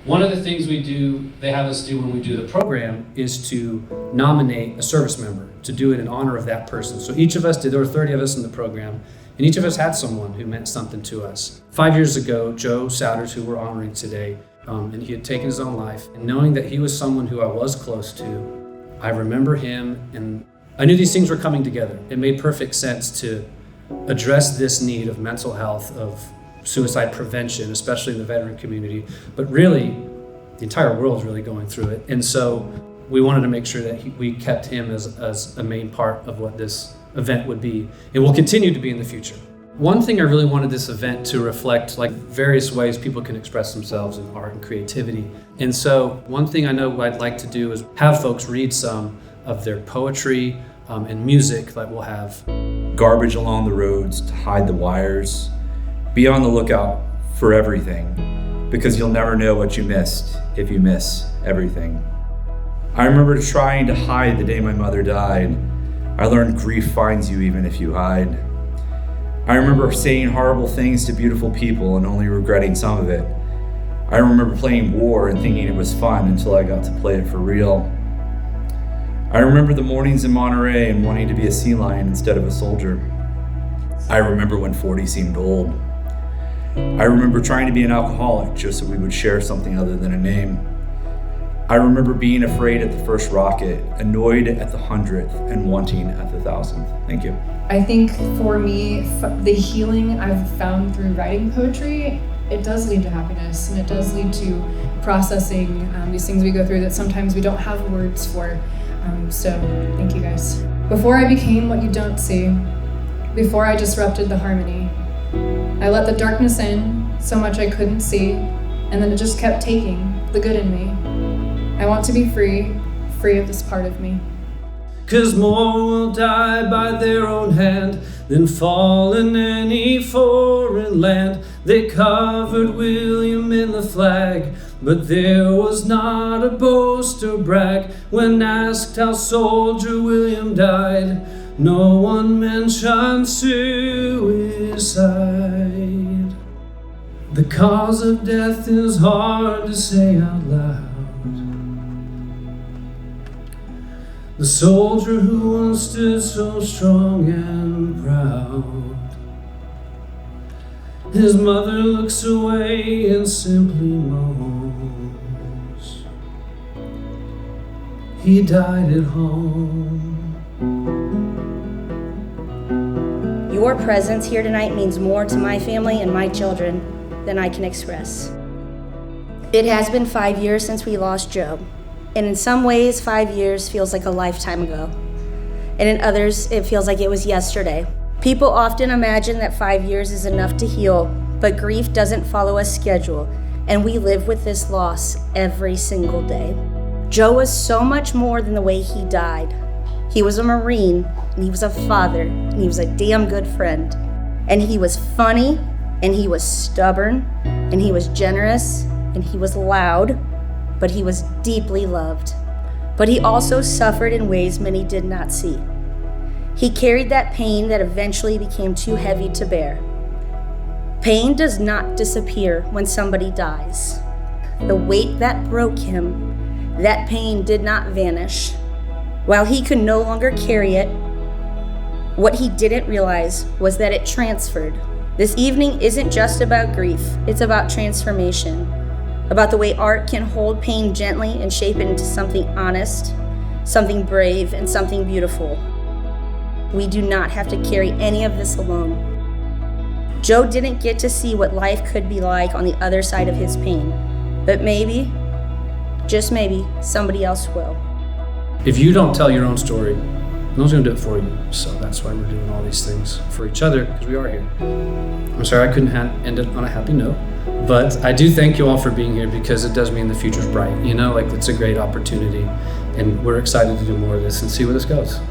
One of the things they have us do when we do the program is to nominate a service member, to do it in honor of that person. So each of us there were 30 of us in the program, and each of us had someone who meant something to us. 5 years ago, Joe Souders, who we're honoring today, and he had taken his own life. And knowing that he was someone who I was close to, I remember him, and I knew these things were coming together. It made perfect sense to address this need of mental health, of suicide prevention, especially in the veteran community, but really the entire world's really going through it. And so we wanted to make sure that we kept him as a main part of what this event would be, and will continue to be in the future. One thing I really wanted this event to reflect, like various ways people can express themselves in art and creativity. And so one thing I know I'd like to do is have folks read some of their poetry and music that we'll have. Garbage along the roads to hide the wires. Be on the lookout for everything, because you'll never know what you missed if you miss everything. I remember trying to hide the day my mother died. I learned grief finds you even if you hide. I remember saying horrible things to beautiful people and only regretting some of it. I remember playing war and thinking it was fun until I got to play it for real. I remember the mornings in Monterey and wanting to be a sea lion instead of a soldier. I remember when 40 seemed old. I remember trying to be an alcoholic just so we would share something other than a name. I remember being afraid at the first rocket, annoyed at the 100th, and wanting at the 1000th. Thank you. I think for me, the healing I've found through writing poetry, it does lead to happiness, and it does lead to processing these things we go through that sometimes we don't have words for. So thank you guys. Before I became what you don't see, before I disrupted the harmony, I let the darkness in so much I couldn't see, and then it just kept taking the good in me. I want to be free of this part of me. 'Cause more will die by their own hand than fall in any foreign land. They covered William in the flag, but there was not a boast or brag. When asked how Soldier William died, no one mentioned suicide. The cause of death is hard to say out loud. The soldier who once stood so strong and proud. His mother looks away and simply moans. He died at home. Your presence here tonight means more to my family and my children than I can express. It has been 5 years since we lost Joe. And in some ways, 5 years feels like a lifetime ago. And in others, it feels like it was yesterday. People often imagine that 5 years is enough to heal, but grief doesn't follow a schedule, and we live with this loss every single day. Joe was so much more than the way he died. He was a Marine, and he was a father, and he was a damn good friend. And he was funny, and he was stubborn, and he was generous, and he was loud, but he was deeply loved. But he also suffered in ways many did not see. He carried that pain that eventually became too heavy to bear. Pain does not disappear when somebody dies. The weight that broke him, that pain did not vanish. While he could no longer carry it, what he didn't realize was that it transferred. This evening isn't just about grief, it's about transformation. About the way art can hold pain gently and shape it into something honest, something brave, and something beautiful. We do not have to carry any of this alone. Joe didn't get to see what life could be like on the other side of his pain, but maybe, just maybe, somebody else will. If you don't tell your own story, no one's gonna do it for you. So that's why we're doing all these things for each other, because we are here. I'm sorry I couldn't end it on a happy note, but I do thank you all for being here, because it does mean the future's bright. You know, like, it's a great opportunity, and we're excited to do more of this and see where this goes.